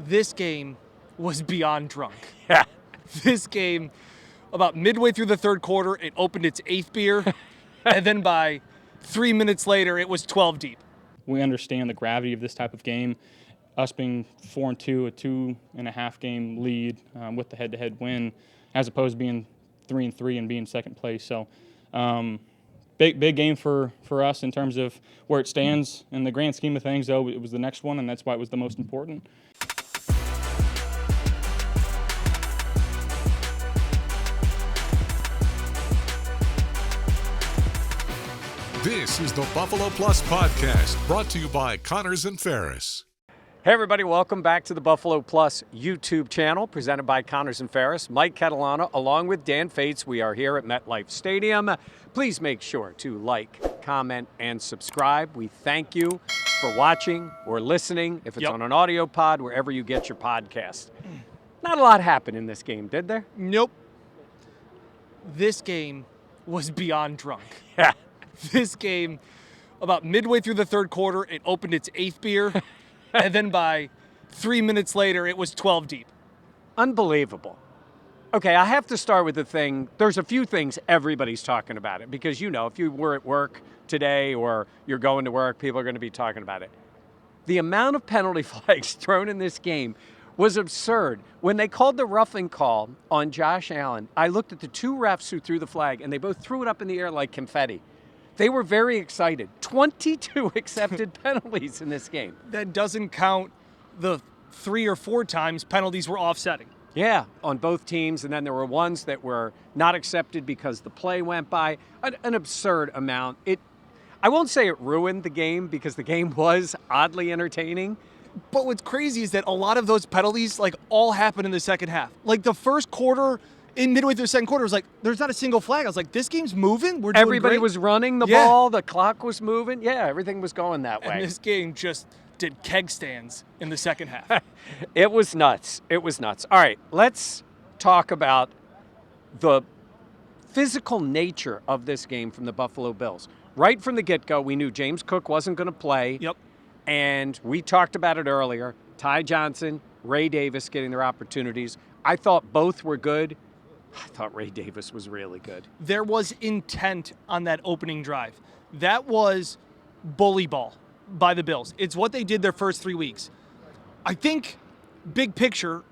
This game was beyond drunk. Yeah. This game, about midway through the third quarter, it opened its 8th beer, and then by 3 minutes later, it was 12 deep. We understand the gravity of this type of game. Us being 4-2, a 2.5 game lead with the head-to-head win, as opposed to being 3-3 and being second place. So, big game for us in terms of where it stands in the grand scheme of things. Though it was the next one, and that's why it was the most important. This is the Buffalo Plus Podcast, brought to you by Connors and Ferris. Hey everybody, welcome back to the Buffalo Plus YouTube channel, presented by Connors and Ferris. Mike Catalano, along with Dan Fates. We are here at MetLife Stadium. Please make sure to like, comment, and subscribe. We thank you for watching or listening, if it's on an audio pod, wherever you get your podcast. Not a lot happened in this game, did there? Nope. This game was beyond drunk. Yeah. This game, about midway through the third quarter, it opened its 8th beer, and then by 3 minutes later, it was 12 deep. Unbelievable. Okay, I have to start with the thing. There's a few things everybody's talking about it, because, you know, if you were at work today or you're going to work, people are going to be talking about it. The amount of penalty flags thrown in this game was absurd. When they called the roughing call on Josh Allen, I looked at the two refs who threw the flag, and they both threw it up in the air like confetti. They were very excited. 22 accepted penalties in this game. That doesn't count the 3 or 4 times penalties were offsetting. Yeah, on both teams, and then there were ones that were not accepted because the play went by. An absurd amount. I won't say it ruined the game, because the game was oddly entertaining. But what's crazy is that a lot of those penalties, all happened in the second half. The first quarter, in midway through the second quarter, it was like, there's not a single flag. I was like, this game's moving. We're doing Everybody great. Was running the ball. The clock was moving. Yeah, everything was going that way. And this game just did keg stands in the second half. It was nuts. It was nuts. All right, let's talk about the physical nature of this game from the Buffalo Bills. Right from the get-go, we knew James Cook wasn't going to play. Yep. And we talked about it earlier. Ty Johnson, Ray Davis getting their opportunities. I thought both were good. I thought Ray Davis was really good. There was intent on that opening drive. That was bully ball by the Bills. It's what they did their first 3 weeks. I think, big picture,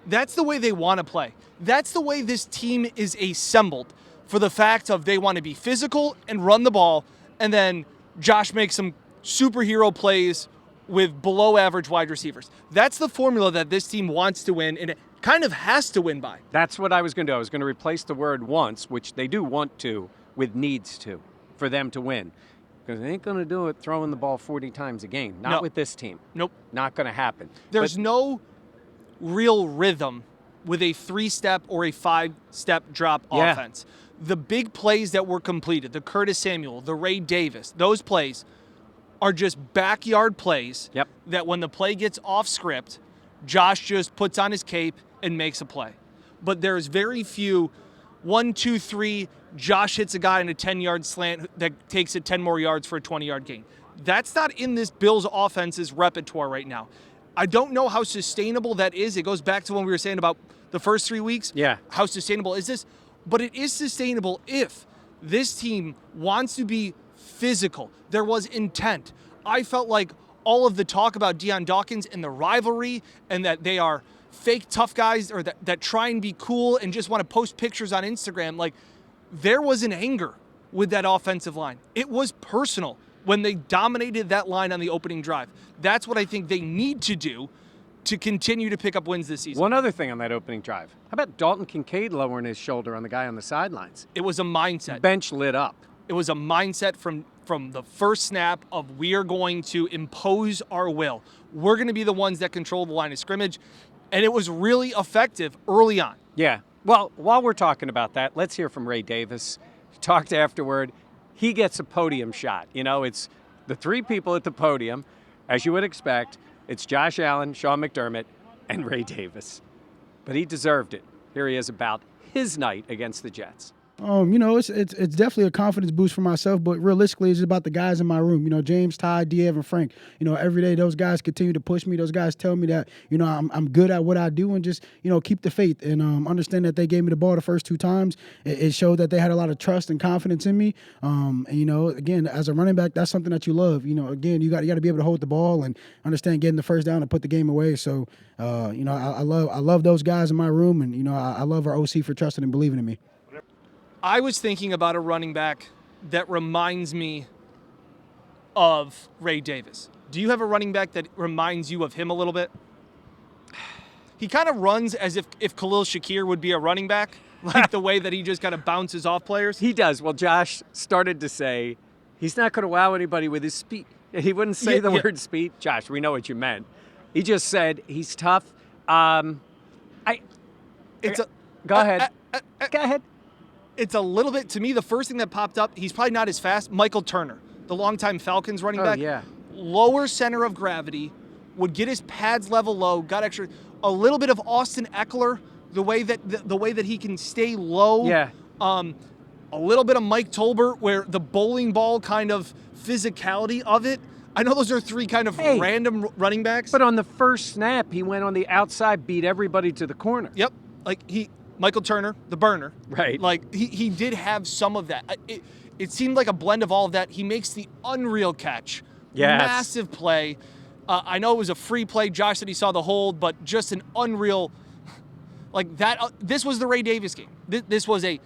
that's the way they want to play. That's the way this team is assembled, for the fact of they want to be physical and run the ball, and then Josh makes some superhero plays with below average wide receivers. That's the formula that this team wants to win, and it kind of has to win by. That's what I was going to do. I was going to replace the word wants, which they do want to, with needs to, for them to win. Because they ain't going to do it throwing the ball 40 times a game. Not with this team. Nope. Not going to happen. There's no real rhythm with a 3-step or a 5-step drop offense. The big plays that were completed, the Curtis Samuel, the Ray Davis, those plays are just backyard plays that when the play gets off script, Josh just puts on his cape and makes a play. But there's very few 1, 2, 3, Josh hits a guy in a 10-yard slant that takes it 10 more yards for a 20-yard gain. That's not in this Bills offense's repertoire right now. I don't know how sustainable that is. It goes back to when we were saying about the first 3 weeks. Yeah. How sustainable is this? But it is sustainable if this team wants to be physical. There was intent. I felt like all of the talk about Deion Dawkins and the rivalry, and that they are fake tough guys, or that try and be cool and just want to post pictures on Instagram, there was an anger with that offensive line. It was personal when they dominated that line on the opening drive. That's what I think they need to do to continue to pick up wins this season. One other thing on that opening drive. How about Dalton Kincaid lowering his shoulder on the guy on the sidelines? It was a mindset. The bench lit up. It was a mindset from the first snap of, we are going to impose our will. We're going to be the ones that control the line of scrimmage. And it was really effective early on. Yeah. Well, while we're talking about that, let's hear from Ray Davis. He talked afterward. He gets a podium shot. You know, it's the 3 people at the podium, as you would expect. It's Josh Allen, Sean McDermott, and Ray Davis. But he deserved it. Here he is about his night against the Jets. It's definitely a confidence boost for myself, but realistically, it's about the guys in my room. James, Ty, Diev, and Frank. Every day those guys continue to push me. Those guys tell me that I'm good at what I do, and just keep the faith and understand that they gave me the ball the first 2 times. It showed that they had a lot of trust and confidence in me. Again, as a running back, that's something that you love. Again, you got to be able to hold the ball and understand getting the first down and put the game away. So, I love those guys in my room, and I love our OC for trusting and believing in me. I was thinking about a running back that reminds me of Ray Davis. Do you have a running back that reminds you of him a little bit? He kind of runs as if Khalil Shakir would be a running back, like the way that he just kind of bounces off players. He does. Well, Josh started to say he's not going to wow anybody with his speed. He wouldn't say the word speed. Josh, we know what you meant. He just said he's tough. Go ahead. Go ahead. It's a little bit, to me, the first thing that popped up, he's probably not as fast, Michael Turner, the longtime Falcons running back. Yeah. Lower center of gravity, would get his pads level low, got extra, a little bit of Austin Eckler, the way that he can stay low. Yeah. A little bit of Mike Tolbert, where the bowling ball kind of physicality of it. I know those are 3 kind of random running backs. But on the first snap, he went on the outside, beat everybody to the corner. Yep. Michael Turner, the burner. Right. Like, he did have some of that. It seemed like a blend of all of that. He makes the unreal catch. Yes. Massive play. I know it was a free play. Josh said he saw the hold, but just an unreal, like that. This was the Ray Davis game. This was a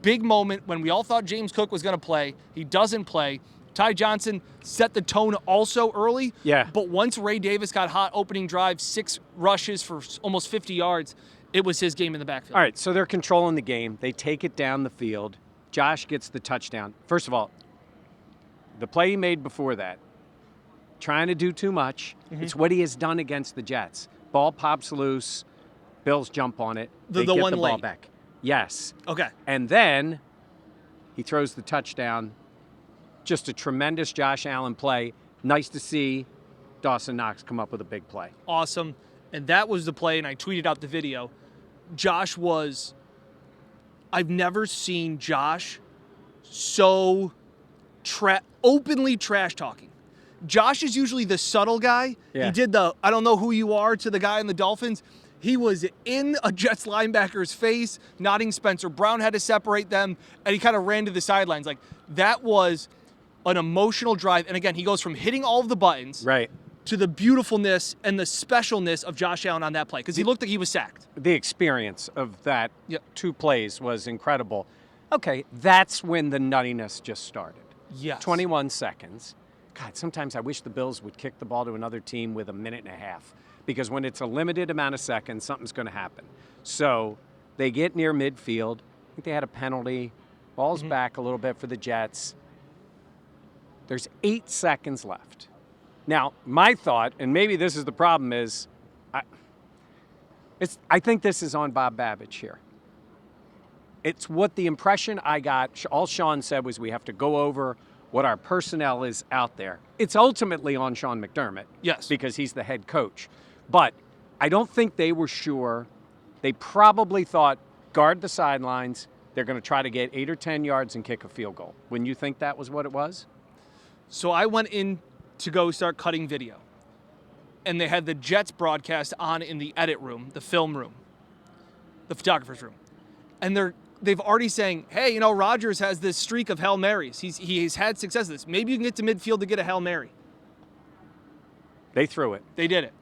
big moment when we all thought James Cook was going to play. He doesn't play. Ty Johnson set the tone also early. Yeah. But once Ray Davis got hot, opening drive, 6 rushes for almost 50 yards, it was his game in the backfield. All right, so they're controlling the game. They take it down the field. Josh gets the touchdown. First of all, the play he made before that, trying to do too much. Mm-hmm. It's what he has done against the Jets. Ball pops loose. Bills jump on it. They get one the ball late. back. Yes. Okay. And then he throws the touchdown. Just a tremendous Josh Allen play. Nice to see Dawson Knox come up with a big play. Awesome. And that was the play, and I tweeted out the video. Josh was, I've never seen Josh so openly trash talking. Josh is usually the subtle guy. Yeah. He did the, I don't know who you are to the guy in the Dolphins. He was in a Jets linebacker's face, nodding. Spencer Brown had to separate them, and he kind of ran to the sidelines. Like, that was an emotional drive. And again, he goes from hitting all of the buttons Right. to the beautifulness and the specialness of Josh Allen on that play, because he looked like he was sacked. The experience of that 2 plays was incredible. Okay, that's when the nuttiness just started. Yes. 21 seconds. God, sometimes I wish the Bills would kick the ball to another team with a minute and a half, because when it's a limited amount of seconds, something's going to happen. So they get near midfield. I think they had a penalty. Ball's back a little bit for the Jets. There's 8 seconds left. Now, my thought, and maybe this is the problem, is I think this is on Bob Babbage here. It's what the impression I got. All Sean said was we have to go over what our personnel is out there. It's ultimately on Sean McDermott. Yes. Because he's the head coach. But I don't think they were sure. They probably thought, guard the sidelines. They're going to try to get 8 or 10 yards and kick a field goal. Wouldn't you think that was what it was? So I went in to go start cutting video, and they had the Jets broadcast on in the edit room, the film room, the photographer's room. And they've already saying, hey, Rodgers has this streak of Hail Marys. He's had success with this. Maybe you can get to midfield to get a Hail Mary. They threw it. They did it.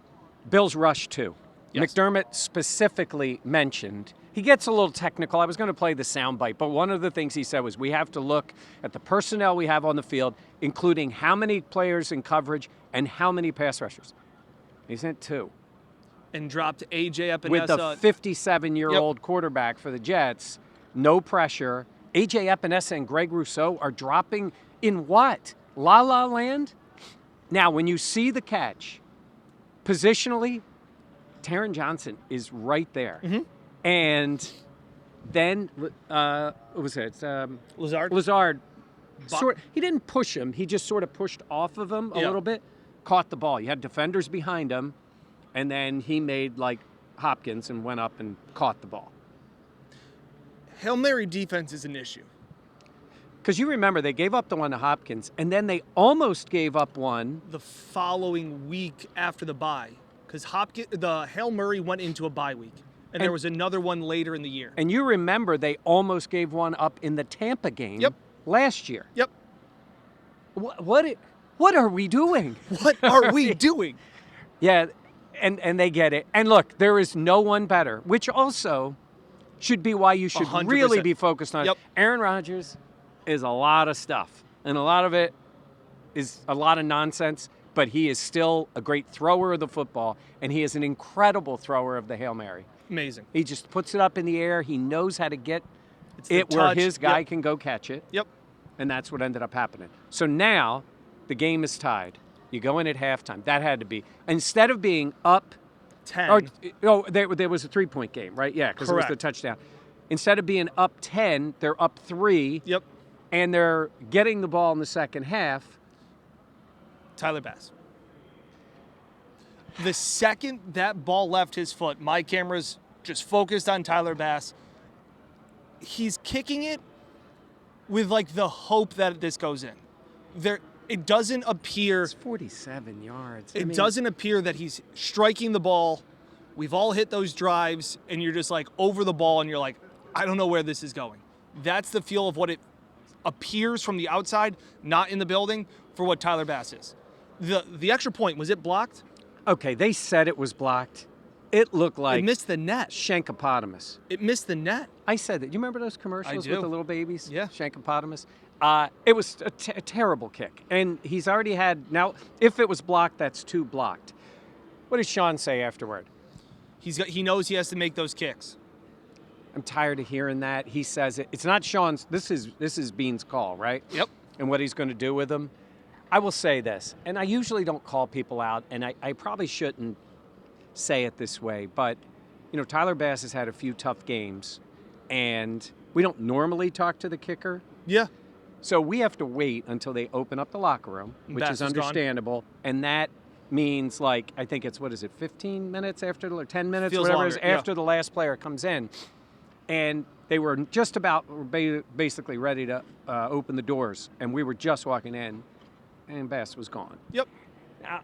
Bills rush too. Yes. McDermott specifically mentioned, he gets a little technical. I was going to play the soundbite, but one of the things he said was we have to look at the personnel we have on the field, including how many players in coverage and how many pass rushers. He sent 2. And dropped A.J. Epinesa. With the 57-year-old quarterback for the Jets, no pressure. A.J. Epinesa and Greg Rousseau are dropping in what? La La Land? Now, when you see the catch, positionally, Taron Johnson is right there. Mm-hmm. And then, what was it? Lazard? Lazard. He didn't push him. He just sort of pushed off of him a little bit, caught the ball. You had defenders behind him, and then he made like Hopkins and went up and caught the ball. Hail Mary defense is an issue. Because you remember, they gave up the one to Hopkins, and then they almost gave up one the following week after the bye, because the Hail Mary went into a bye week, and there was another one later in the year. And you remember, they almost gave one up in the Tampa game last year. Yep. What are we doing? What are we doing? Yeah, and they get it. And look, there is no one better, which also should be why you should 100%. really be focused on it. Yep. Aaron Rodgers is a lot of stuff, and a lot of it is a lot of nonsense, but he is still a great thrower of the football, and he is an incredible thrower of the Hail Mary. Amazing. He just puts it up in the air. He knows how to get It's the it where touch. his guy Yep. can go catch it. Yep. And that's what ended up happening. So now the game is tied. You go in at halftime. That had to be. Instead of being up 10. there was a 3-point game, right? Yeah, because it was the Correct. touchdown. Instead of being up 10, they're up 3. Yep. And they're getting the ball in the second half. Tyler Bass. The second that ball left his foot, my camera's just focused on Tyler Bass. He's kicking it with like the hope that this goes in. It doesn't appear. It's 47 yards. It doesn't appear that he's striking the ball. We've all hit those drives, and you're just like over the ball, and you're like, I don't know where this is going. That's the feel of what it appears from the outside, not in the building, for what Tyler Bass is. The extra point, was it blocked? Okay, they said it was blocked. It looked like It missed the net. Shankopotamus. It missed the net. I said that. You remember those commercials do. with the little babies? Yeah. Shankopotamus. It was a terrible kick. And he's already had, now, if it was blocked, that's 2 blocked. What does Sean say afterward? He knows he has to make those kicks. I'm tired of hearing that. He says it. It's not Sean's. This is Bean's call, right? Yep. And what he's going to do with them. I will say this, and I usually don't call people out, and I probably shouldn't say it this way, but, you know, Tyler Bass has had a few tough games, and we don't normally talk to the kicker. Yeah. So we have to wait until they open up the locker room, which Bass is is gone. understandable, and that means, like, I think it's, 15 minutes after, or 10 minutes, Feels whatever it is, longer, yeah. after the last player comes in. And they were just about basically ready to open the doors, and we were just walking in, and Bass was gone. Yep. Now,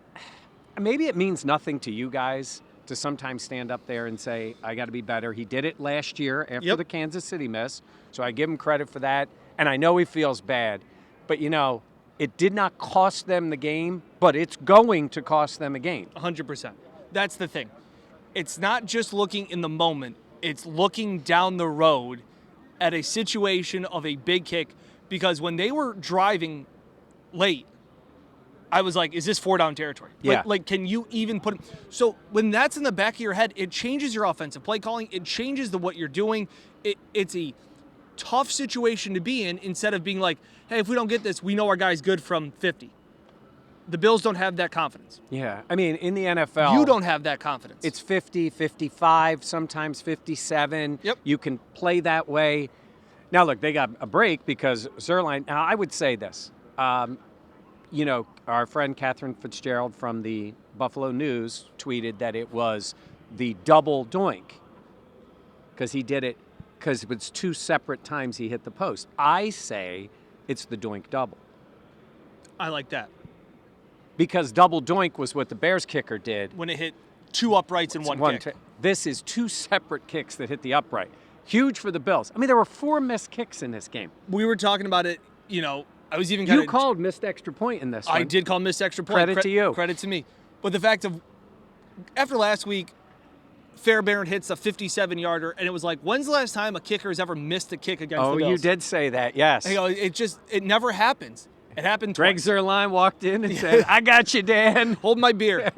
maybe it means nothing to you guys to sometimes stand up there and say, I got to be better. He did it last year after the Kansas City miss, so I give him credit for that. And I know he feels bad, but, you know, it did not cost them the game, but it's going to cost them a game. 100%. That's the thing. It's not just looking in the moment. It's looking down the road at a situation of a big kick, because when they were driving late, I was like, is this 4-down territory? Yeah. Like, can you even put – so when that's in the back of your head, it changes your offensive play calling. It changes what you're doing. It's a tough situation to be in, instead of being like, hey, if we don't get this, we know our guy's good from 50. The Bills don't have that confidence. Yeah. I mean, in the NFL. You don't have that confidence. It's 50, 55, sometimes 57. Yep. You can play that way. Now, look, they got a break because Zerline. Now, I would say this. You know, our friend Catherine Fitzgerald from the Buffalo News tweeted that it was the double doink because he did it because it was 2 separate times he hit the post. I say it's the doink double. I like that. Because double doink was what the Bears kicker did. When it hit 2 uprights in one kick. This is 2 separate kicks that hit the upright. Huge for the Bills. I mean, there were 4 missed kicks in this game. We were talking about it, you know, I was even kind of... You called missed extra point in this one. I did call missed extra point. Credit to you. Credit to me. But the fact of, after last week, Fairbairn hits a 57-yarder, and it was like, when's the last time a kicker has ever missed a kick against the Bills? Oh, you did say that, yes. You know, it never happens. It happened Greg twice. Zerline walked in and said, I got you, Dan. Hold my beer.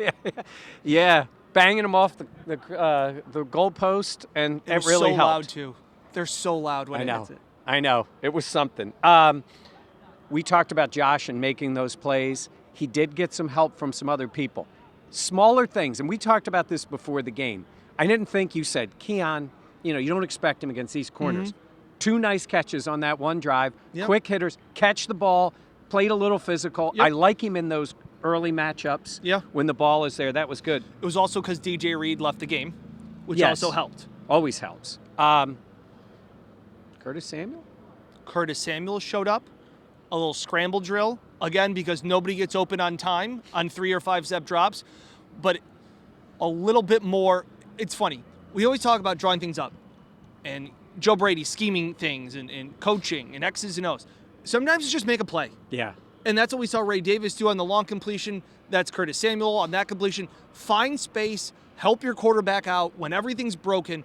Yeah, banging him off the goalpost, and it was really so helped. loud, too. They're so loud when I it know. hits it. I know. It was something. We talked about Josh and making those plays. He did get some help from some other people. Smaller things, and we talked about this before the game. I didn't think you said, Keon, you know, you don't expect him against these corners. 2 nice catches on that one drive. Yep. Quick hitters, catch the ball, played a little physical. Yep. I like him in those early matchups. Yeah. When the ball is there, that was good. It was also because DJ Reed left the game, which Yes. also helped. Always helps. Curtis Samuel? Curtis Samuel showed up. A little scramble drill, again, because nobody gets open on time on 3 or 5 step drops, but a little bit more. It's funny. We always talk about drawing things up and Joe Brady scheming things and coaching and X's and O's. Sometimes it's just make a play. Yeah. And that's what we saw Ray Davis do on the long completion. That's Curtis Samuel on that completion. Find space, help your quarterback out when everything's broken.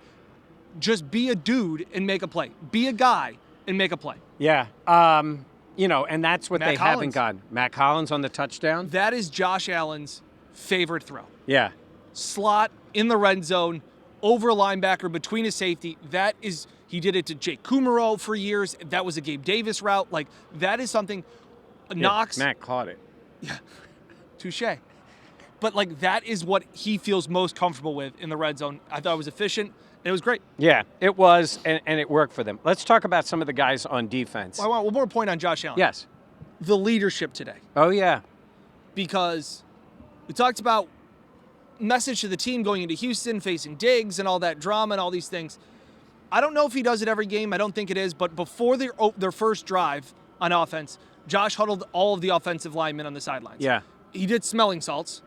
Just be a dude and make a play. Be a guy and make a play. Yeah. And that's what Matt they haven't Collins. gotten. Matt Collins on the touchdown. That is Josh Allen's favorite throw. Yeah. Slot in the red zone, over linebacker, between a safety. That is, he did it to Jake Kumaro for years. That was a Gabe Davis route. Like, that is something. Knox. Matt caught it. Touche. But, like, that is what he feels most comfortable with in the red zone. I thought it was efficient. It was great. Yeah, it was, and it worked for them. Let's talk about some of the guys on defense. I want one more point on Josh Allen. Yes. The leadership today. Oh, yeah. Because we talked about message to the team going into Houston, facing Diggs and all that drama and all these things. I don't know if he does it every game. I don't think it is. But before their first drive on offense, Josh huddled all of the offensive linemen on the sidelines. Yeah. He did smelling salts.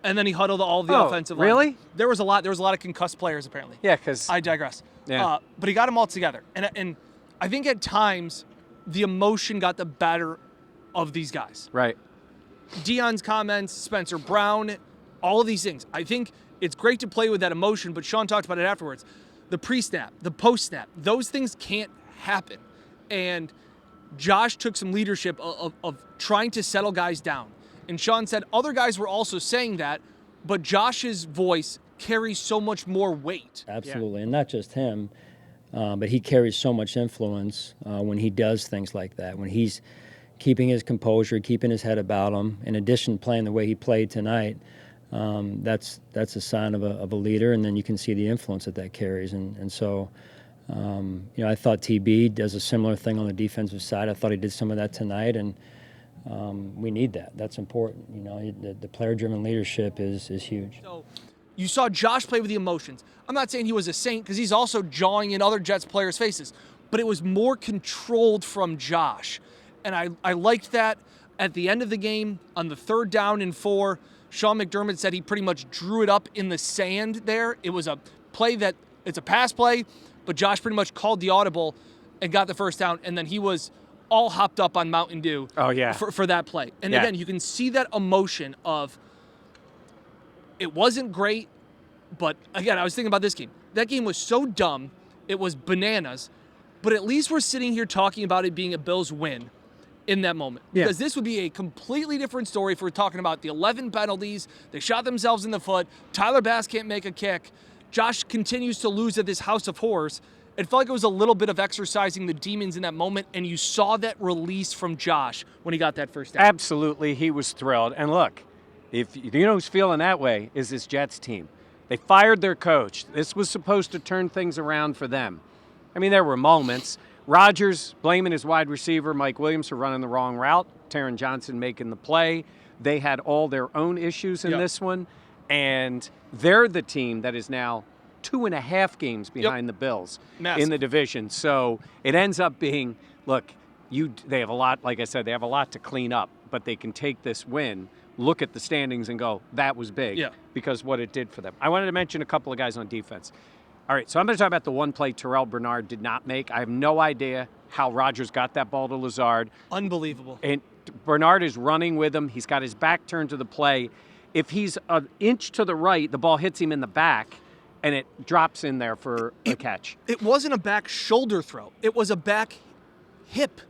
And then he huddled all of the offensive line. Really? There was a lot of concussed players, apparently. Yeah, because I digress. Yeah. But he got them all together. And I think at times the emotion got the better of these guys. right. Deion's comments, Spencer Brown, all of these things. I think it's great to play with that emotion, but Sean talked about it afterwards. The pre-snap, the post-snap, those things can't happen. And Josh took some leadership of trying to settle guys down. And Sean said other guys were also saying that, but Josh's voice carries so much more weight. Absolutely, and not just him, but he carries so much influence when he does things like that, when he's keeping his composure, keeping his head about him. In addition, playing the way he played tonight, that's a sign of a leader, and then you can see the influence that carries. And so, I thought TB does a similar thing on the defensive side. I thought he did some of that tonight, and we need that. That's important. The player-driven leadership is huge. So you saw Josh play with the emotions. I'm not saying he was a saint because he's also jawing in other Jets players' faces, but it was more controlled from Josh. And I liked that. At the end of the game, on the 3rd down and 4, Sean McDermott said he pretty much drew it up in the sand there. It was a play it's a pass play, but Josh pretty much called the audible and got the first down, and then he was all hopped up on Mountain Dew for that play. And again, you can see that emotion of it wasn't great, but again, I was thinking about this game. That game was so dumb, it was bananas, but at least we're sitting here talking about it being a Bills win in that moment. Yeah. Because this would be a completely different story if we're talking about the 11 penalties, they shot themselves in the foot, Tyler Bass can't make a kick, Josh continues to lose at this house of horrors. It felt like it was a little bit of exercising the demons in that moment, and you saw that release from Josh when he got that first down. Absolutely, he was thrilled. And look, if you know who's feeling that way is this Jets team. They fired their coach. This was supposed to turn things around for them. I mean, there were moments. Rodgers blaming his wide receiver, Mike Williams, for running the wrong route. Taron Johnson making the play. They had all their own issues in this one, and they're the team that is now 2.5 games behind the Bills in the division. So it ends up being, look, they have a lot, like I said, they have a lot to clean up, but they can take this win, look at the standings and go, that was big because what it did for them. I wanted to mention a couple of guys on defense. All right, so I'm going to talk about the one play Terrell Bernard did not make. I have no idea how Rodgers got that ball to Lazard. Unbelievable. And Bernard is running with him. He's got his back turned to the play. If he's an inch to the right, the ball hits him in the back, and it drops in there for a catch. It wasn't a back shoulder throw. It was a back hip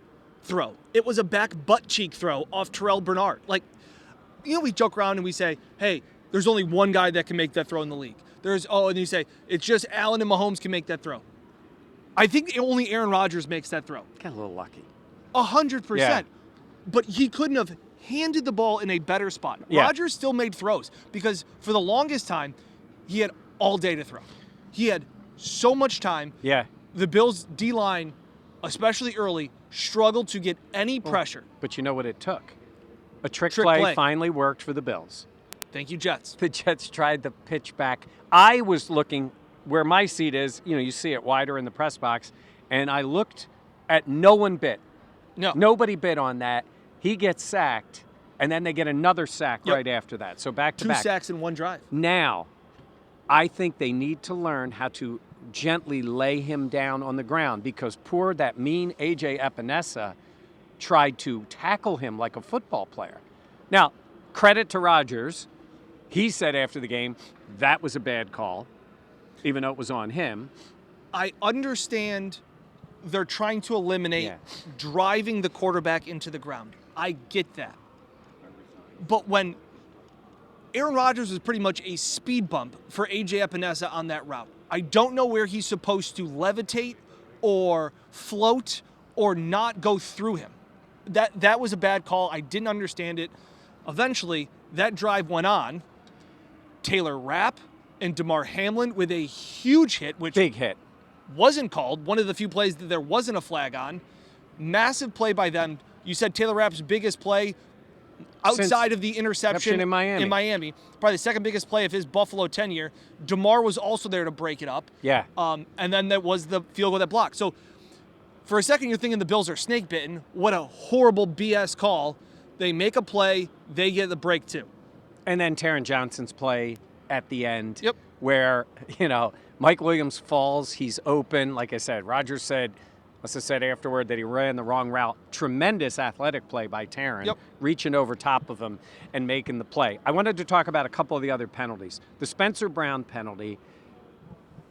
throw. It was a back butt cheek throw off Terrell Bernard. Like, we joke around and we say, hey, there's only one guy that can make that throw in the league. And you say, it's just Allen and Mahomes can make that throw. I think only Aaron Rodgers makes that throw. Got a little lucky. 100%. Yeah. But he couldn't have handed the ball in a better spot. Yeah. Rodgers still made throws because for the longest time, he had all day to throw. He had so much time. Yeah. The Bills' D-line, especially early, struggled to get any pressure. But you know what it took? A trick play finally worked for the Bills. Thank you, Jets. The Jets tried the pitch back. I was looking where my seat is, you see it wider in the press box, And I looked at no one bit. No. Nobody bit on that. He gets sacked, and then they get another sack Yep. right after that. So back to 2 back. sacks in 1 drive. Now, I think they need to learn how to gently lay him down on the ground because that mean A.J. Epinesa tried to tackle him like a football player. Now, credit to Rodgers. He said after the game, that was a bad call, even though it was on him. I understand they're trying to eliminate driving the quarterback into the ground. I get that. But when Aaron Rodgers was pretty much a speed bump for A.J. Epinesa on that route, I don't know where he's supposed to levitate or float or not go through him. That was a bad call. I didn't understand it. Eventually, that drive went on. Taylor Rapp and DeMar Hamlin with a huge hit, which Big hit. wasn't called. One of the few plays that there wasn't a flag on. Massive play by them. You said Taylor Rapp's biggest play outside of the interception in Miami. Probably the second biggest play of his Buffalo tenure. DeMar was also there to break it up. Yeah. And then there was the field goal that blocked. So for a second, you're thinking the Bills are snake bitten. What a horrible BS call. They make a play. They get the break too. And then Taron Johnson's play at the end Yep. where, Mike Williams falls. He's open. Like I said, Rodgers must have said afterward that he ran the wrong route. Tremendous athletic play by Taron, Yep. reaching over top of him and making the play. I wanted to talk about a couple of the other penalties. The Spencer Brown penalty,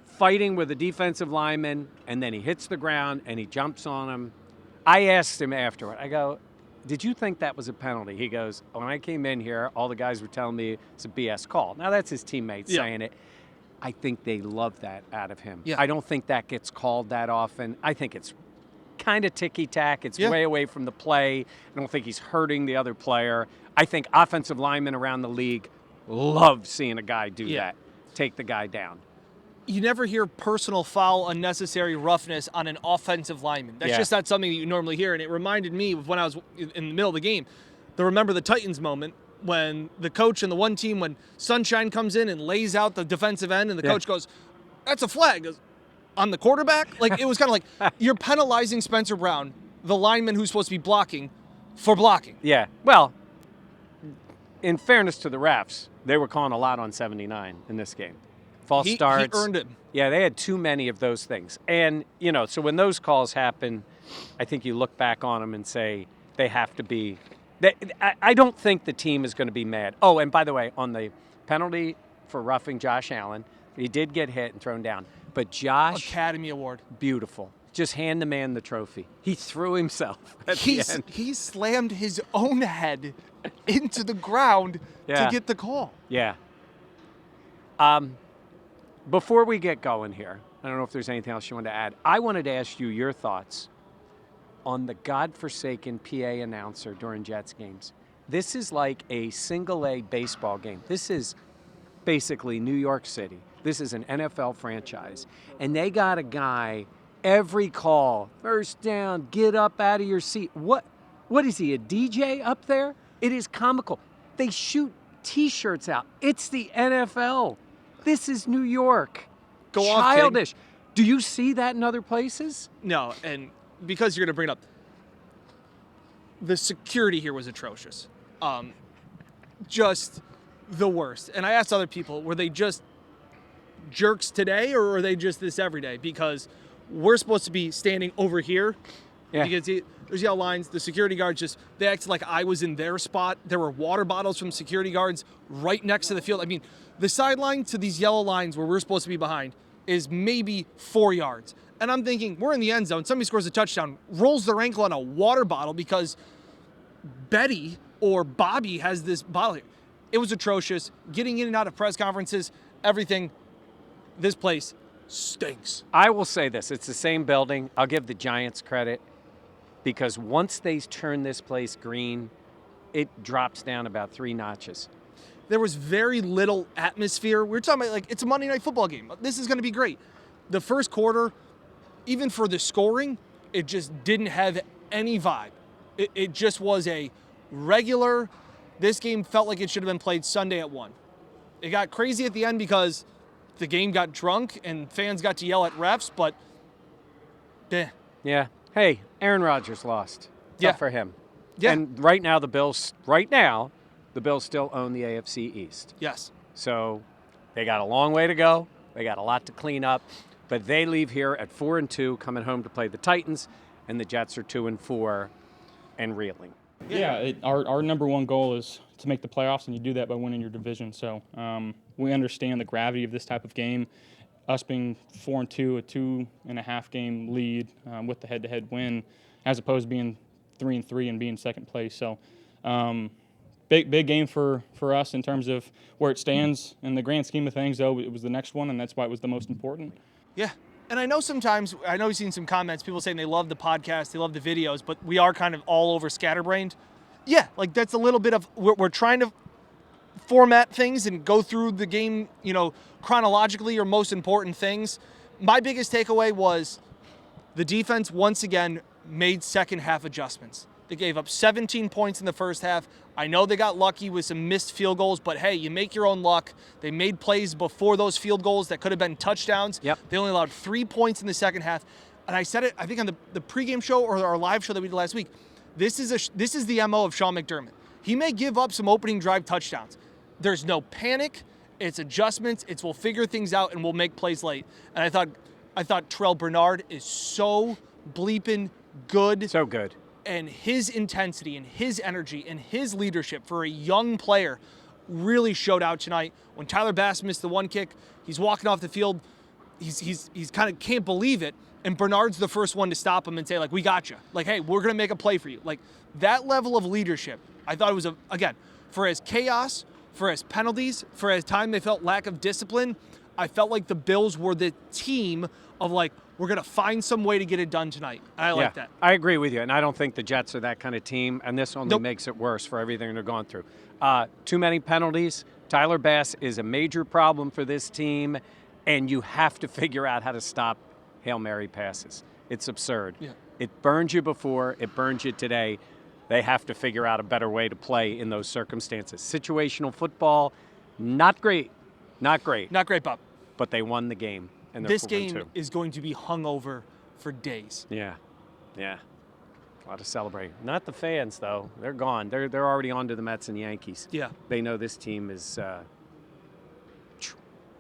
fighting with a defensive lineman, and then he hits the ground and he jumps on him. I asked him afterward, I go, did you think that was a penalty? He goes, when I came in here, all the guys were telling me it's a BS call. Now, that's his teammates saying it. I think they love that out of him. Yeah. I don't think that gets called that often. I think it's kind of ticky-tack. It's way away from the play. I don't think he's hurting the other player. I think offensive linemen around the league love seeing a guy do that, take the guy down. You never hear personal foul, unnecessary roughness on an offensive lineman. That's just not something that you normally hear. And it reminded me of when I was in the middle of the game, the Remember the Titans moment when the coach and the one team, when Sunshine comes in and lays out the defensive end and the coach goes, that's a flag. Goes, on the quarterback? Like, it was kind of like you're penalizing Spencer Brown, the lineman who's supposed to be blocking, for blocking. Yeah. Well, in fairness to the refs, they were calling a lot on 79 in this game. False starts. He earned it. Yeah, they had too many of those things. And, so when those calls happen, I think you look back on them and say they have to be. I don't think the team is going to be mad. Oh, and by the way, on the penalty for roughing Josh Allen, he did get hit and thrown down. But Josh. Academy Award. Beautiful. Just hand the man the trophy. He threw himself at the end. He slammed his own head into the ground to get the call. Yeah. Before we get going here, I don't know if there's anything else you want to add. I wanted to ask you your thoughts on the godforsaken PA announcer during Jets games. This is like a single-A baseball game. This is basically New York City. This is an NFL franchise. And they got a guy, every call, first down, get up out of your seat. What is he, a DJ up there? It is comical. They shoot T-shirts out. It's the NFL. This is New York. Go off, King. Childish. Do you see that in other places? No, and because you're going to bring it up, the security here was atrocious. Just the worst. And I asked other people, were they just jerks today or are they just this every day? Because we're supposed to be standing over here. Yeah. Because there's yellow lines. The security guards they acted like I was in their spot. There were water bottles from security guards right next to the field. I mean, the sideline to these yellow lines where we're supposed to be behind is maybe 4 yards. And I'm thinking, we're in the end zone. Somebody scores a touchdown, rolls their ankle on a water bottle because Betty or Bobby has this bottle here. It was atrocious. Getting in and out of press conferences, everything. This place stinks. I will say this. It's the same building. I'll give the Giants credit because once they turn this place green, it drops down about 3 notches. There was very little atmosphere. We were talking about, it's a Monday Night Football game. This is going to be great. The first quarter, even for the scoring, it just didn't have any vibe. It just was a regular, this game felt like it should have been played Sunday at 1. It got crazy at the end because the game got drunk and fans got to yell at refs, but Yeah. Yeah. Hey, Aaron Rodgers lost. Yeah. Tough for him. Yeah. And right now the Bills still own the AFC East. Yes. So they got a long way to go. They got a lot to clean up. But they leave here at 4-2, coming home to play the Titans, and the Jets are 2-4 and reeling. Yeah, our number one goal is to make the playoffs, and you do that by winning your division. So we understand the gravity of this type of game. Us being 4-2, a 2.5 game lead with the head-to-head win, as opposed to being 3-3 and being second place. So big game for us in terms of where it stands in the grand scheme of things. Though it was the next one, and that's why it was the most important. Yeah. And I know we've seen some comments, people saying they love the podcast, they love the videos, but we are kind of all over scatterbrained. Yeah, like that's a little bit of, we're trying to format things and go through the game, chronologically or most important things. My biggest takeaway was the defense once again made second half adjustments. They gave up 17 points in the first half. I know they got lucky with some missed field goals, but hey, you make your own luck. They made plays before those field goals that could have been touchdowns. Yep. They only allowed 3 points in the second half. And I said it, I think on the pregame show or our live show that we did last week, this is the MO of Sean McDermott. He may give up some opening drive touchdowns. There's no panic. It's adjustments. It's we'll figure things out and we'll make plays late. And I thought Terrell Bernard is so bleeping good. So good. And his intensity and his energy and his leadership for a young player really showed out tonight. When Tyler Bass missed the one kick, he's walking off the field. He's kind of can't believe it. And Bernard's the first one to stop him and say, like, we got you. Like, hey, we're going to make a play for you. Like, that level of leadership, I thought it was, again, for as chaos, for as penalties, for as time they felt lack of discipline, I felt like the Bills were the team of, like, we're going to find some way to get it done tonight. And I like that. I agree with you, and I don't think the Jets are that kind of team, and this only makes it worse for everything they're going through. Too many penalties. Tyler Bass is a major problem for this team, and you have to figure out how to stop Hail Mary passes. It's absurd. Yeah. It burned you before. It burns you today. They have to figure out a better way to play in those circumstances. Situational football, not great. Not great. Not great, Bob. But they won the game. And this game is going to be hung over for days. Yeah. A lot to celebrate. Not the fans, though. They're gone. They're already on to the Mets and Yankees. Yeah. They know this team is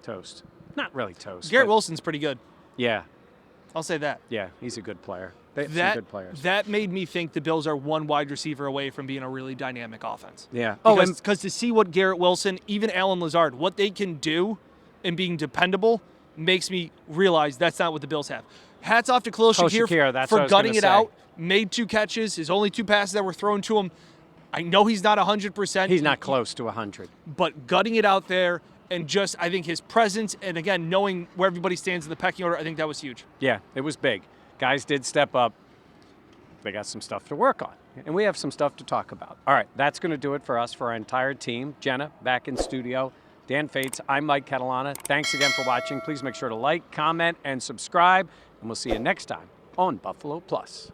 toast. Not really toast. Garrett Wilson's pretty good. Yeah. I'll say that. Yeah, he's a good player. They have some good players. That made me think the Bills are one wide receiver away from being a really dynamic offense. Yeah. Because to see what Garrett Wilson, even Allen Lazard, what they can do in being dependable makes me realize that's not what the Bills have. Hats off to Khalil Shakir for gutting it out, made 2 catches, his only 2 passes that were thrown to him. I know he's not 100%. He's not close to 100. But gutting it out there and just, I think his presence and, again, knowing where everybody stands in the pecking order, I think that was huge. Yeah, it was big. Guys did step up. They got some stuff to work on. And we have some stuff to talk about. All right, that's going to do it for us, for our entire team. Jenna, back in studio. Dan Fates, I'm Mike Catalana. Thanks again for watching. Please make sure to like, comment, and subscribe. And we'll see you next time on Buffalo Plus.